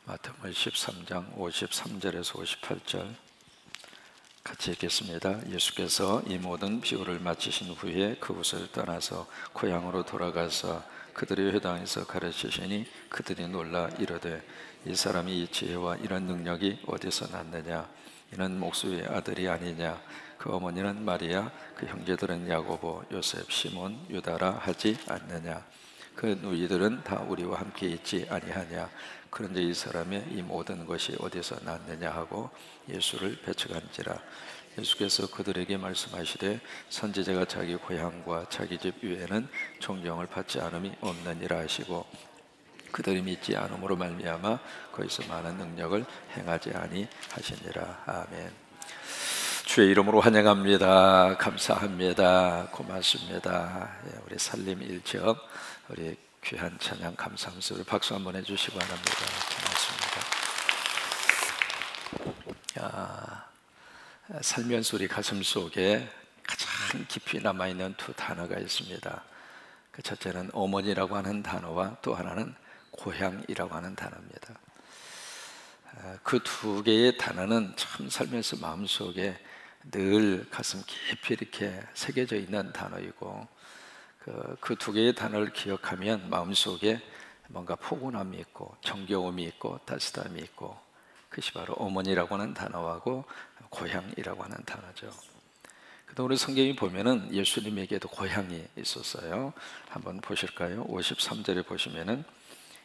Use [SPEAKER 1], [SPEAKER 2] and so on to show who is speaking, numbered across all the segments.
[SPEAKER 1] 마태복음 13장 53절에서 58절 같이 읽겠습니다. 예수께서 이 모든 비유를 마치신 후에 그곳을 떠나서 고향으로 돌아가서 그들의 회당에서 가르치시니 그들이 놀라 이르되 이 사람이 이 지혜와 이런 능력이 어디서 났느냐? 이는 목수의 아들이 아니냐? 그 어머니는 마리아, 그 형제들은 야고보, 요셉, 시몬, 유다라 하지 않느냐? 그 누이들은 다 우리와 함께 있지 아니하냐? 그런데 이 사람의 이 모든 것이 어디서 났느냐 하고 예수를 배척한지라. 예수께서 그들에게 말씀하시되 선지자가 자기 고향과 자기 집 위에는 존경을 받지 않음이 없느니라 하시고 그들이 믿지 않음으로 말미암아 거기서 많은 능력을 행하지 아니하시니라. 아멘. 주의 이름으로 환영합니다. 감사합니다. 고맙습니다. 우리 살림 일정 우리 귀한 찬양 감사하면서 우리 박수 한번 해주시기 바랍니다. 고맙습니다. 살면서 우리 가슴 속에 가장 깊이 남아있는 두 단어가 있습니다. 그 첫째는 어머니라고 하는 단어와 또 하나는 고향이라고 하는 단어입니다. 그 두 개의 단어는 참 살면서 마음속에 늘 가슴 깊이 이렇게 새겨져 있는 단어이고 그 두 개의 단어를 기억하면 마음속에 뭔가 포근함이 있고 정겨움이 있고 따뜻함이 있고 그것이 바로 어머니라고 하는 단어하고 고향이라고 하는 단어죠. 그다음 우리 성경이 보면은 예수님에게도 고향이 있었어요. 한번 보실까요? 53절에 보시면은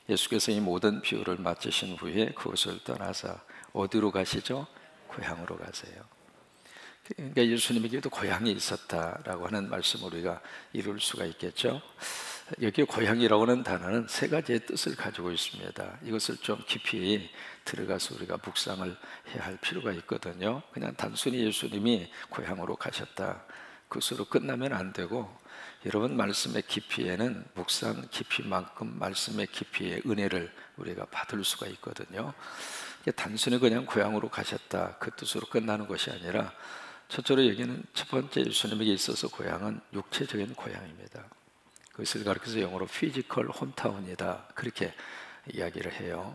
[SPEAKER 1] 예수께서 이 모든 비유를 마치신 후에 그곳을 떠나서 어디로 가시죠? 고향으로 가세요. 그러니까 예수님에게도 고향이 있었다라고 하는 말씀을 우리가 이룰 수가 있겠죠. 여기 고향이라고 하는 단어는 세 가지의 뜻을 가지고 있습니다. 이것을 좀 깊이 들어가서 우리가 묵상을 해야 할 필요가 있거든요. 그냥 단순히 예수님이 고향으로 가셨다 그것으로 끝나면 안 되고 여러분 말씀의 깊이에는 묵상 깊이만큼 말씀의 깊이의 은혜를 우리가 받을 수가 있거든요. 단순히 그냥 고향으로 가셨다 그 뜻으로 끝나는 것이 아니라 첫째로 여기는 첫 번째 예수님에게 있어서 고향은 육체적인 고향입니다. 그것을 가르쳐서 영어로 피지컬 홈타운이다 그렇게 이야기를 해요.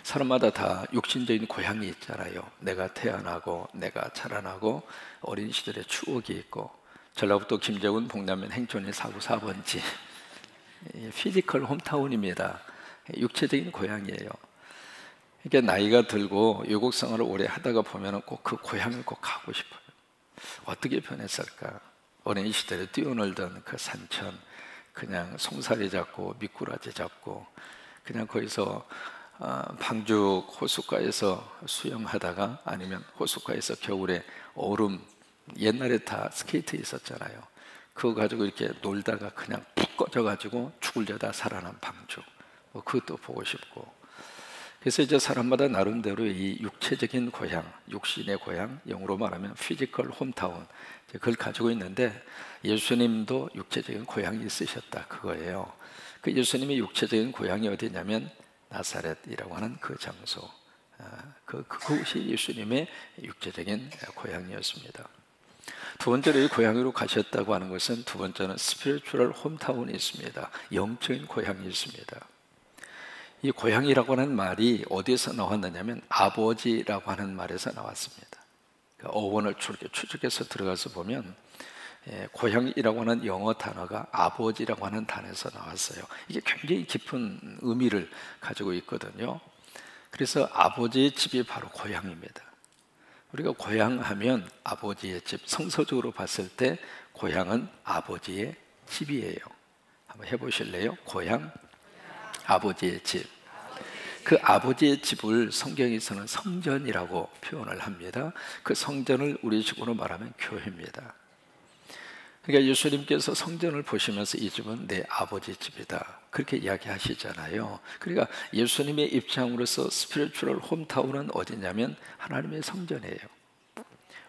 [SPEAKER 1] 사람마다 다 육신적인 고향이 있잖아요. 내가 태어나고 내가 자라나고 어린 시절의 추억이 있고 전라북도 김제군 복남면 행촌의 4구 4번지 피지컬 홈타운입니다. 육체적인 고향이에요. 그러니까 나이가 들고 외국 생활을 오래 하다가 보면 꼭 그 고향을 꼭 가고 싶어요. 어떻게 변했을까? 어린 시절에 뛰어놀던 그 산천 그냥 송사리 잡고 미꾸라지 잡고 그냥 거기서 방죽 호숫가에서 수영하다가 아니면 호숫가에서 겨울에 얼음 옛날에 다 스케이트 있었잖아요. 그거 가지고 이렇게 놀다가 그냥 푹 꺼져가지고 죽을려다 살아난 방죽 뭐 그것도 보고 싶고 그래서 이제 사람마다 나름대로 이 육체적인 고향, 육신의 고향, 영어로 말하면 피지컬 홈타운 그걸 가지고 있는데 예수님도 육체적인 고향이 있으셨다 그거예요. 그 예수님의 육체적인 고향이 어디냐면 나사렛이라고 하는 그 장소 그곳이 예수님의 육체적인 고향이었습니다. 두 번째로 이 고향으로 가셨다고 하는 것은 두 번째는 스피리추얼 홈타운이 있습니다. 영적인 고향이 있습니다. 이 고향이라고 하는 말이 어디에서 나왔느냐면 아버지라고 하는 말에서 나왔습니다. 그 어원을 추적해서 들어가서 보면 고향이라고 하는 영어 단어가 아버지라고 하는 단어에서 나왔어요. 이게 굉장히 깊은 의미를 가지고 있거든요. 그래서 아버지의 집이 바로 고향입니다. 우리가 고향하면 아버지의 집, 성서적으로 봤을 때 고향은 아버지의 집이에요. 한번 해보실래요? 고향, 아버지의 집. 그 아버지의 집을 성경에서는 성전이라고 표현을 합니다. 그 성전을 우리식으로 말하면 교회입니다. 그러니까 예수님께서 성전을 보시면서 이 집은 내 아버지 집이다 그렇게 이야기하시잖아요. 그러니까 예수님의 입장으로서 스피리추얼 홈타운은 어디냐면 하나님의 성전이에요.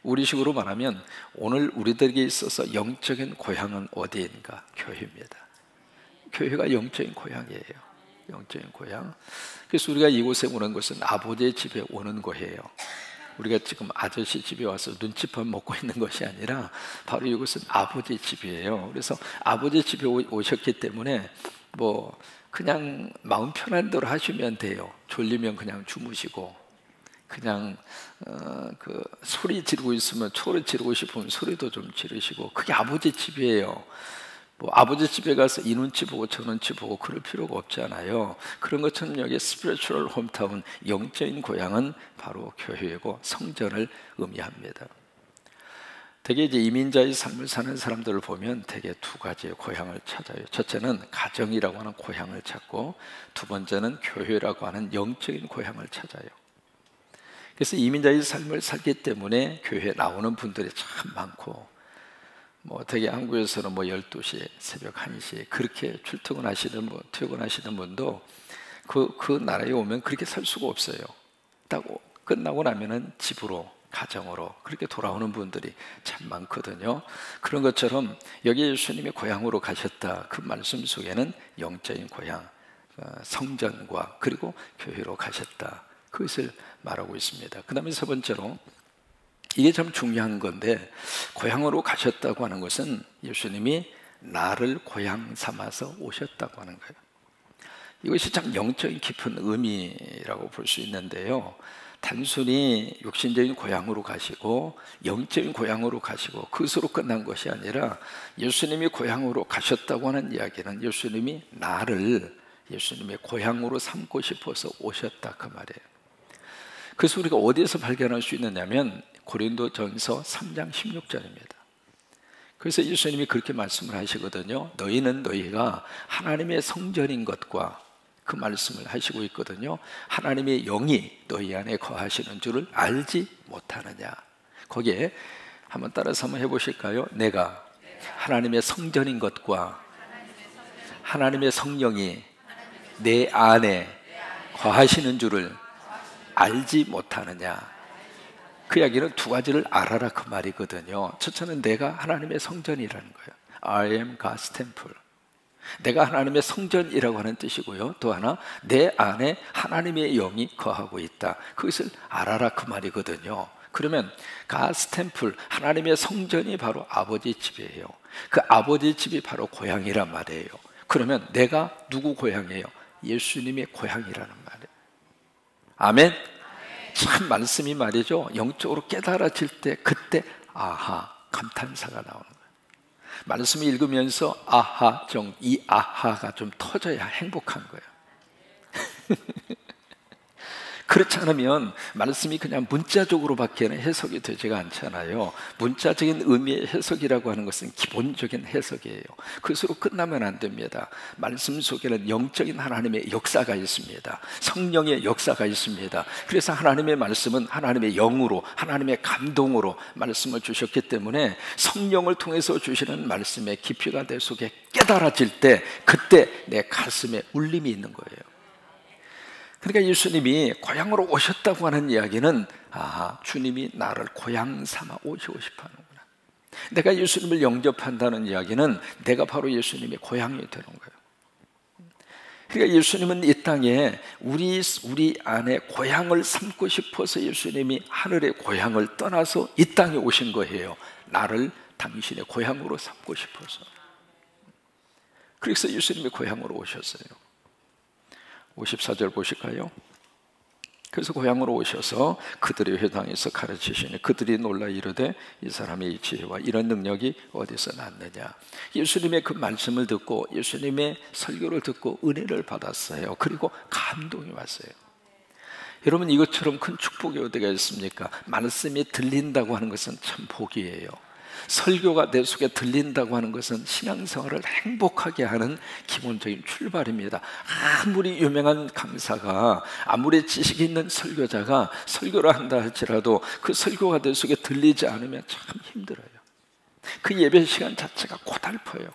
[SPEAKER 1] 우리식으로 말하면 오늘 우리들에게 있어서 영적인 고향은 어디인가? 교회입니다. 교회가 영적인 고향이에요. 영적인 고향. 그래서 우리가 이곳에 오는 것은 아버지의 집에 오는 거예요. 우리가 지금 아저씨 집에 와서 눈칫밥 먹고 있는 것이 아니라 바로 이곳은 아버지 집이에요. 그래서 아버지 집에 오셨기 때문에 뭐 그냥 마음 편한 대로 하시면 돼요. 졸리면 그냥 주무시고, 그냥 그 소리 지르고 있으면 소리 지르고 싶으면 소리도 좀 지르시고, 그게 아버지 집이에요. 뭐 아버지 집에 가서 이 눈치 보고 저 눈치 보고 그럴 필요가 없잖아요. 그런 것처럼 여기 스피리추얼 홈타운, 영적인 고향은 바로 교회이고 성전을 의미합니다. 대개 이제 이민자의 삶을 사는 사람들을 보면 대개 두 가지의 고향을 찾아요. 첫째는 가정이라고 하는 고향을 찾고, 두 번째는 교회라고 하는 영적인 고향을 찾아요. 그래서 이민자의 삶을 살기 때문에 교회에 나오는 분들이 참 많고, 뭐 되게 한국에서는 뭐 12시, 새벽 1시 그렇게 출퇴근하시던 뭐 퇴근하시던 분도 그 나라에 오면 그렇게 살 수가 없어요. 딱 끝나고 나면은 집으로, 가정으로 그렇게 돌아오는 분들이 참 많거든요. 그런 것처럼 여기 예수님이 고향으로 가셨다, 그 말씀 속에는 영적인 고향, 성전과 그리고 교회로 가셨다, 그것을 말하고 있습니다. 그 다음에 세 번째로, 이게 참 중요한 건데, 고향으로 가셨다고 하는 것은 예수님이 나를 고향 삼아서 오셨다고 하는 거예요. 이것이 참 영적인 깊은 의미라고 볼 수 있는데요, 단순히 육신적인 고향으로 가시고 영적인 고향으로 가시고 그것으로 끝난 것이 아니라, 예수님이 고향으로 가셨다고 하는 이야기는 예수님이 나를 예수님의 고향으로 삼고 싶어서 오셨다, 그 말이에요. 그래서 우리가 어디에서 발견할 수 있느냐면 고린도전서 3장 16절입니다. 그래서 예수님이 그렇게 말씀을 하시거든요. 너희는 너희가 하나님의 성전인 것과, 그 말씀을 하시고 있거든요. 하나님의 영이 너희 안에 거하시는 줄을 알지 못하느냐. 거기에 한번 따라서 한번 해보실까요? 내가 하나님의 성전인 것과 하나님의 성령이 내 안에 거하시는 줄을 알지 못하느냐. 그 이야기는 두 가지를 알아라, 그 말이거든요. 첫째는 내가 하나님의 성전이라는 거예요. I am God's temple. 내가 하나님의 성전이라고 하는 뜻이고요, 또 하나, 내 안에 하나님의 영이 거하고 있다, 그것을 알아라, 그 말이거든요. 그러면 God's temple, 하나님의 성전이 바로 아버지 집이에요. 그 아버지 집이 바로 고향이란 말이에요. 그러면 내가 누구 고향이에요? 예수님의 고향이라는 말이에요. 아멘? 참 말씀이 말이죠, 영적으로 깨달아질 때 그때 아하, 감탄사가 나오는 거예요. 말씀을 읽으면서 아하, 이 아하가 좀 터져야 행복한 거예요. 그렇지 않으면 말씀이 그냥 문자적으로밖에는 해석이 되지가 않잖아요. 문자적인 의미의 해석이라고 하는 것은 기본적인 해석이에요. 그것으로 끝나면 안 됩니다. 말씀 속에는 영적인 하나님의 역사가 있습니다. 성령의 역사가 있습니다. 그래서 하나님의 말씀은 하나님의 영으로, 하나님의 감동으로 말씀을 주셨기 때문에 성령을 통해서 주시는 말씀의 깊이가 내 속에 깨달아질 때 그때 내 가슴에 울림이 있는 거예요. 그러니까 예수님이 고향으로 오셨다고 하는 이야기는, 아, 주님이 나를 고향 삼아 오시고 싶어 하는구나. 내가 예수님을 영접한다는 이야기는 내가 바로 예수님의 고향이 되는 거예요. 그러니까 예수님은 이 땅에 우리 안에 고향을 삼고 싶어서 예수님이 하늘의 고향을 떠나서 이 땅에 오신 거예요. 나를 당신의 고향으로 삼고 싶어서. 그래서 예수님이 고향으로 오셨어요. 54절 보실까요? 그래서 고향으로 오셔서 그들의 회당에서 가르치시니 그들이 놀라 이르되 이 사람의 이 지혜와 이런 능력이 어디서 났느냐. 예수님의 그 말씀을 듣고 예수님의 설교를 듣고 은혜를 받았어요. 그리고 감동이 왔어요. 여러분, 이것처럼 큰 축복이 어디가 있습니까? 말씀이 들린다고 하는 것은 참 복이에요. 설교가 내 속에 들린다고 하는 것은 신앙생활을 행복하게 하는 기본적인 출발입니다. 아무리 유명한 강사가, 아무리 지식 있는 설교자가 설교를 한다 할지라도 그 설교가 내 속에 들리지 않으면 참 힘들어요. 그 예배 시간 자체가 고달퍼요.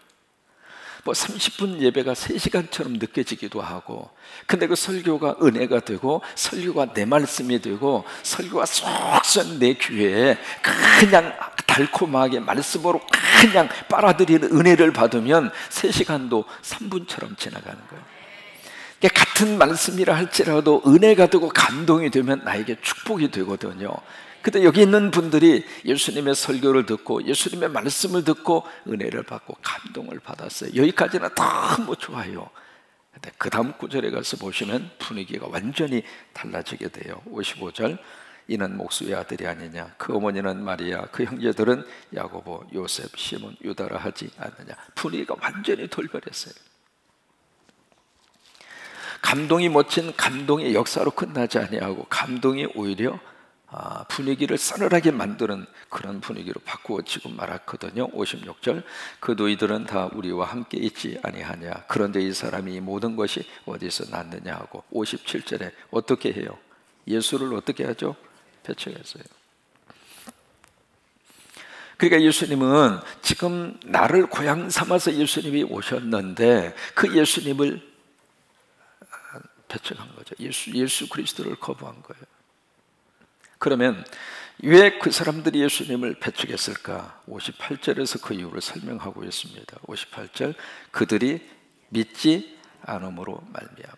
[SPEAKER 1] 뭐 30분 예배가 3시간처럼 느껴지기도 하고, 근데 그 설교가 은혜가 되고 설교가 내 말씀이 되고 설교가 쏙쏙 내 귀에 그냥 달콤하게 말씀으로 그냥 빨아들이는 은혜를 받으면 3시간도 3분처럼 지나가는 거예요. 같은 말씀이라 할지라도 은혜가 되고 감동이 되면 나에게 축복이 되거든요. 근데 여기 있는 분들이 예수님의 설교를 듣고 예수님의 말씀을 듣고 은혜를 받고 감동을 받았어요. 여기까지는 너무 좋아요. 근데 그 다음 구절에 가서 보시면 분위기가 완전히 달라지게 돼요. 55절, 이는 목수의 아들이 아니냐, 그 어머니는 마리아, 그 형제들은 야고보, 요셉, 시몬, 유다라 하지 않느냐. 분위기가 완전히 돌변했어요. 감동이 멋진 감동의 역사로 끝나지 아니하고 감동이 오히려 분위기를 싸늘하게 만드는 그런 분위기로 바꾸어지고 말았거든요. 56절, 그 너희들은 다 우리와 함께 있지 아니하냐, 그런데 이 사람이 모든 것이 어디서 났느냐 하고, 57절에 어떻게 해요? 예수를 어떻게 하죠? 배척했어요. 그러니까 예수님은 지금 나를 고향 삼아서 예수님이 오셨는데 그 예수님을 배척한 거죠. 예수 그리스도를 거부한 거예요. 그러면 왜 그 사람들이 예수님을 배척했을까? 58절에서 그 이유를 설명하고 있습니다. 58절, 그들이 믿지 않음으로 말미암아.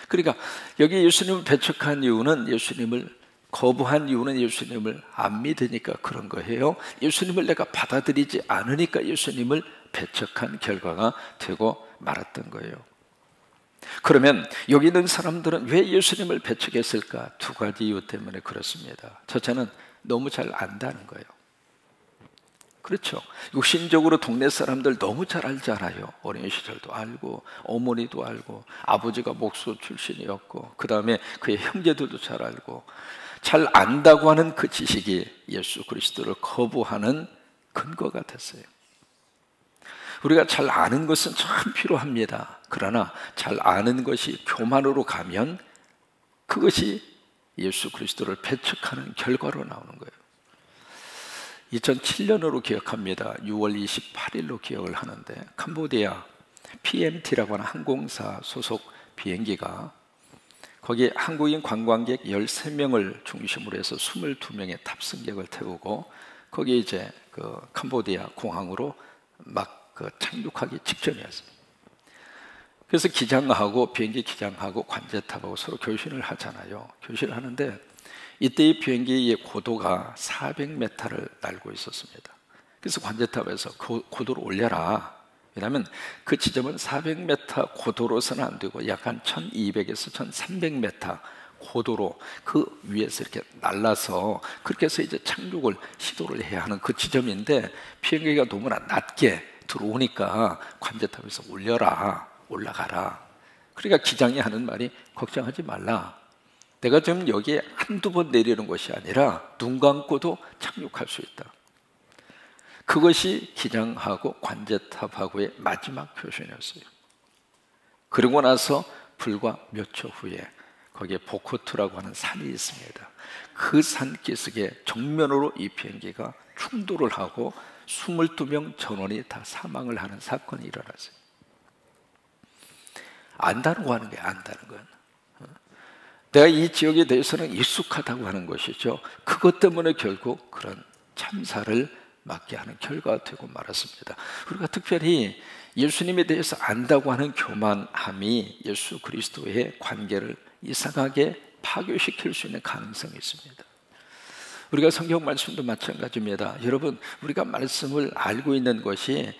[SPEAKER 1] 그러니까 여기 예수님을 배척한 이유는, 예수님을 거부한 이유는 예수님을 안 믿으니까 그런 거예요. 예수님을 내가 받아들이지 않으니까 예수님을 배척한 결과가 되고 말았던 거예요. 그러면 여기 있는 사람들은 왜 예수님을 배척했을까? 두 가지 이유 때문에 그렇습니다. 첫째는 너무 잘 안다는 거예요. 그렇죠. 육신적으로 동네 사람들 너무 잘 알잖아요. 어린 시절도 알고, 어머니도 알고, 아버지가 목수 출신이었고, 그 다음에 그의 형제들도 잘 알고, 잘 안다고 하는 그 지식이 예수 그리스도를 거부하는 근거가 됐어요. 우리가 잘 아는 것은 참 필요합니다. 그러나 잘 아는 것이 교만으로 가면 그것이 예수 그리스도를 배척하는 결과로 나오는 거예요. 2007년으로 기억합니다. 6월 28일로 기억을 하는데, 캄보디아 PMT라고 하는 항공사 소속 비행기가 거기에 한국인 관광객 13명을 중심으로 해서 22명의 탑승객을 태우고 거기에 이제 그 캄보디아 공항으로 막 착륙하기 직전이었어요. 그래서 기장하고 비행기 기장하고 관제탑하고 서로 교신을 하잖아요. 교신을 하는데 이때 이 비행기의 고도가 400m를 날고 있었습니다. 그래서 관제탑에서 고도를 올려라. 왜냐하면 그 지점은 400m 고도로서는 안 되고 약간 1200에서 1300m 고도로 그 위에서 이렇게 날라서 그렇게 해서 이제 착륙을 시도를 해야 하는 그 지점인데, 비행기가 너무나 낮게 들어오니까 관제탑에서 올려라, 올라가라. 그러니까 기장이 하는 말이 걱정하지 말라. 내가 지금 여기에 한두 번 내리는 것이 아니라 눈 감고도 착륙할 수 있다. 그것이 기장하고 관제탑하고의 마지막 교신이었어요. 그러고 나서 불과 몇 초 후에 거기에 보코투라고 하는 산이 있습니다. 그 산 기슭에 정면으로 이 비행기가 충돌을 하고 22명 전원이 다 사망을 하는 사건이 일어났어요. 안다고 하는 게 안다는 건 내가 이 지역에 대해서는 익숙하다고 하는 것이죠. 그것 때문에 결국 그런 참사를 맞게 하는 결과가 되고 말았습니다. 우리가 특별히 예수님에 대해서 안다고 하는 교만함이 예수 그리스도의 관계를 이상하게 파괴시킬 수 있는 가능성이 있습니다. 우리가 성경 말씀도 마찬가지입니다. 여러분, 우리가 말씀을 알고 있는 것이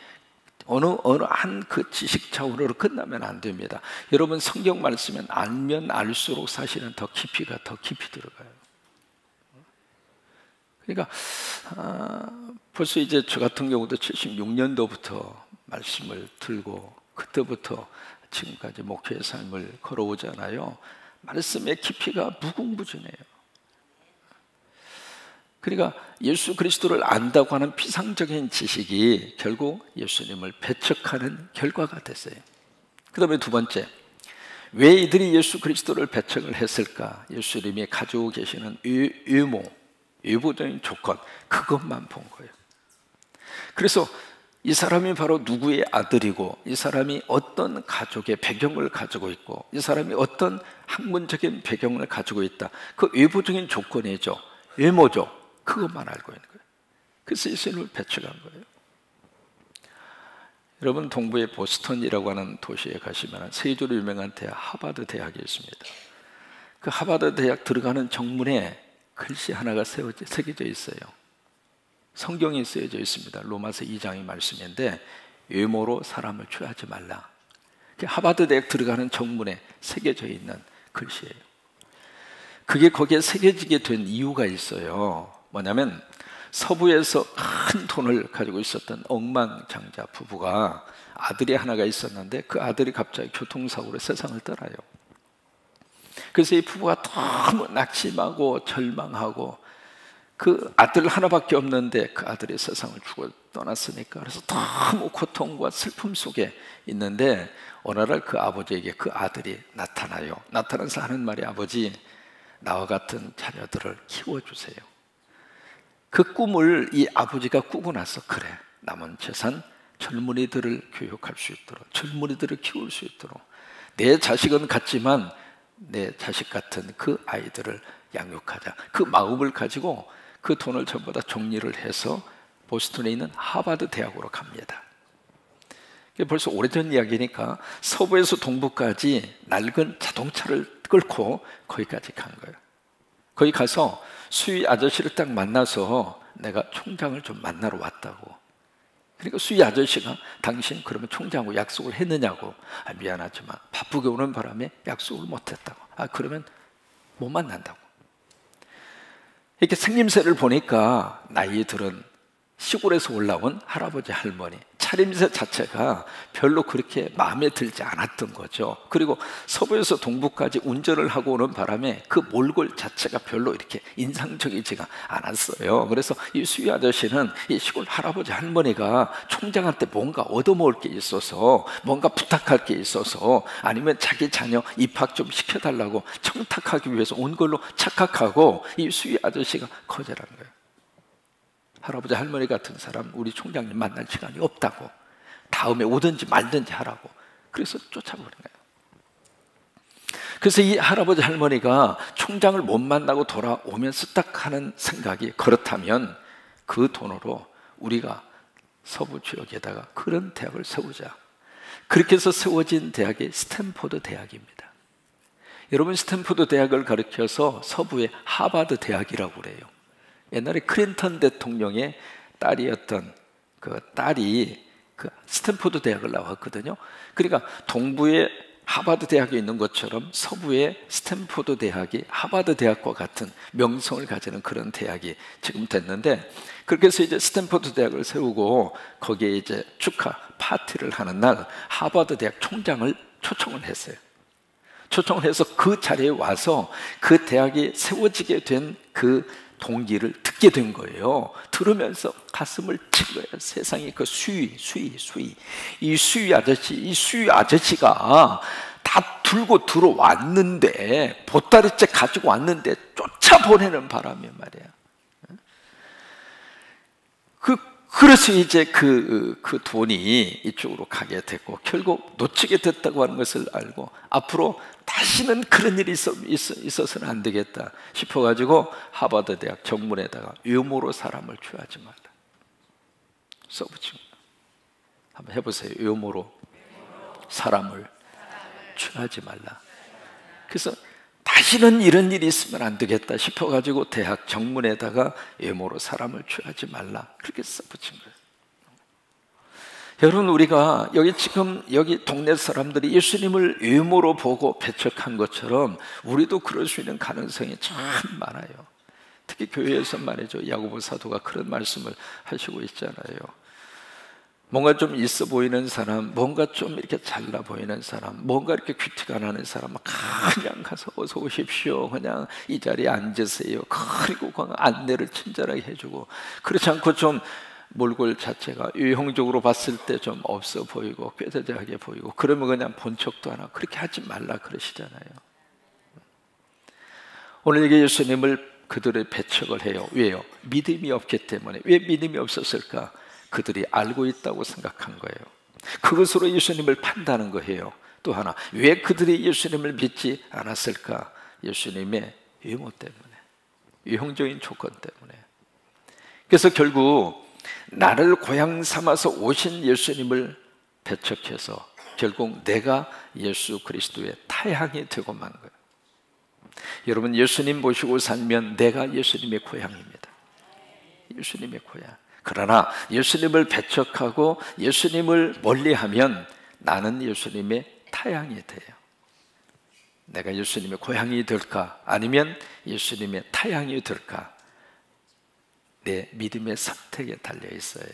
[SPEAKER 1] 어느 한 그 지식 차원으로 끝나면 안 됩니다. 여러분, 성경 말씀은 알면 알수록 사실은 더 깊이가 더 깊이 들어가요. 그러니까 벌써 이제 저 같은 경우도 76년도부터 말씀을 들고 그때부터 지금까지 목회의 삶을 걸어오잖아요. 말씀의 깊이가 무궁무진해요. 그러니까 예수 그리스도를 안다고 하는 피상적인 지식이 결국 예수님을 배척하는 결과가 됐어요. 그 다음에 두 번째, 왜 이들이 예수 그리스도를 배척을 했을까? 예수님이 가지고 계시는 의무적인 조건, 그것만 본 거예요. 그래서 이 사람이 바로 누구의 아들이고, 이 사람이 어떤 가족의 배경을 가지고 있고, 이 사람이 어떤 학문적인 배경을 가지고 있다, 그 외부적인 조건이죠. 외모죠. 그것만 알고 있는 거예요. 그래서 예수님을 배척한 거예요. 여러분, 동부의 보스턴이라고 하는 도시에 가시면 세계적으로 유명한 대학, 하버드 대학이 있습니다. 그 하버드 대학 들어가는 정문에 글씨 하나가 새겨져 있어요. 성경에 쓰여져 있습니다. 로마서 2장의 말씀인데 외모로 사람을 취하지 말라. 하버드 대학 들어가는 정문에 새겨져 있는 글씨예요. 그게 거기에 새겨지게 된 이유가 있어요. 뭐냐면 서부에서 큰 돈을 가지고 있었던 억만장자 부부가 아들이 하나가 있었는데 그 아들이 갑자기 교통사고로 세상을 떠나요. 그래서 이 부부가 너무 낙심하고 절망하고 그 아들 하나밖에 없는데 그 아들이 세상을 죽어 떠났으니까 그래서 너무 고통과 슬픔 속에 있는데 어느 날 그 아버지에게 그 아들이 나타나요. 나타나서 하는 말이 아버지 나와 같은 자녀들을 키워주세요. 그 꿈을 이 아버지가 꾸고 나서 그래 남은 재산 젊은이들을 교육할 수 있도록 젊은이들을 키울 수 있도록 내 자식은 같지만 내 자식 같은 그 아이들을 양육하자 그 마음을 가지고 그 돈을 전부 다 정리를 해서 보스턴에 있는 하버드 대학으로 갑니다. 벌써 오래전 이야기니까 서부에서 동부까지 낡은 자동차를 끌고 거기까지 간 거예요. 거기 가서 수위 아저씨를 딱 만나서 내가 총장을 좀 만나러 왔다고. 그러니까 수위 아저씨가 당신 그러면 총장하고 약속을 했느냐고. 미안하지만 바쁘게 오는 바람에 약속을 못했다고. 그러면 못 만난다고. 이렇게 생김새를 보니까 나이 들은 시골에서 올라온 할아버지 할머니 차림새 자체가 별로 그렇게 마음에 들지 않았던 거죠. 그리고 서부에서 동부까지 운전을 하고 오는 바람에 그 몰골 자체가 별로 이렇게 인상적이지가 않았어요. 그래서 이 수위 아저씨는 이 시골 할아버지 할머니가 총장한테 뭔가 얻어먹을 게 있어서 뭔가 부탁할 게 있어서 아니면 자기 자녀 입학 좀 시켜달라고 청탁하기 위해서 온 걸로 착각하고 이 수위 아저씨가 거절한 거예요. 할아버지 할머니 같은 사람 우리 총장님 만날 시간이 없다고 다음에 오든지 말든지 하라고 그래서 쫓아버린 거예요. 그래서 이 할아버지 할머니가 총장을 못 만나고 돌아오면서 딱 하는 생각이 그렇다면 그 돈으로 우리가 서부 지역에다가 그런 대학을 세우자. 그렇게 해서 세워진 대학이 스탠포드 대학입니다. 여러분 스탠포드 대학을 가리켜서 서부의 하버드 대학이라고 그래요. 옛날에 클린턴 대통령의 딸이었던 그 딸이 그 스탠포드 대학을 나왔거든요. 그러니까 동부에 하버드 대학이 있는 것처럼 서부에 스탠포드 대학이 하버드 대학과 같은 명성을 가지는 그런 대학이 지금 됐는데 그렇게 해서 이제 스탠포드 대학을 세우고 거기에 이제 축하 파티를 하는 날 하버드 대학 총장을 초청을 했어요. 초청을 해서 그 자리에 와서 그 대학이 세워지게 된 그 동기를 듣게 된 거예요. 들으면서 가슴을 친 거예요. 세상에 그 수위 이 수위 아저씨가 다 들고 들어왔는데 보따리째 가지고 왔는데 쫓아보내는 바람에 말이야. 그래서 이제 그 돈이 이쪽으로 가게 됐고 결국 놓치게 됐다고 하는 것을 알고 앞으로 다시는 그런 일이 있어서는 안 되겠다 싶어가지고 하버드 대학 정문에다가 외모로 사람을 취하지 말라 써붙이고 한번 해보세요. 외모로 사람을 취하지 말라. 그래서 다시는 이런 일이 있으면 안 되겠다 싶어가지고 대학 정문에다가 외모로 사람을 취하지 말라 그렇게 써붙인 거예요. 여러분 우리가 여기 동네 사람들이 예수님을 외모로 보고 배척한 것처럼 우리도 그럴 수 있는 가능성이 참 많아요. 특히 교회에서 말이죠. 야고보 사도가 그런 말씀을 하시고 있잖아요. 뭔가 좀 있어 보이는 사람, 뭔가 좀 이렇게 잘나 보이는 사람, 뭔가 이렇게 귀티가 나는 사람 그냥 가서 어서 오십시오. 그냥 이 자리에 앉으세요. 그리고 안내를 친절하게 해주고 그렇지 않고 좀 몰골 자체가 유형적으로 봤을 때 좀 없어 보이고 꾀대대하게 보이고 그러면 그냥 본 척도 안 하고 그렇게 하지 말라 그러시잖아요. 오늘 이게 예수님을 그들의 배척을 해요. 왜요? 믿음이 없기 때문에. 왜 믿음이 없었을까? 그들이 알고 있다고 생각한 거예요. 그것으로 예수님을 판다는 거예요. 또 하나, 왜 그들이 예수님을 믿지 않았을까? 예수님의 외모 때문에, 유형적인 조건 때문에. 그래서 결국 나를 고향 삼아서 오신 예수님을 배척해서 결국 내가 예수 그리스도의 타향이 되고 만 거예요. 여러분, 예수님 모시고 살면 내가 예수님의 고향입니다. 예수님의 고향. 그러나 예수님을 배척하고 예수님을 멀리하면 나는 예수님의 타향이 돼요. 내가 예수님의 고향이 될까? 아니면 예수님의 타향이 될까? 내 믿음의 선택에 달려 있어요.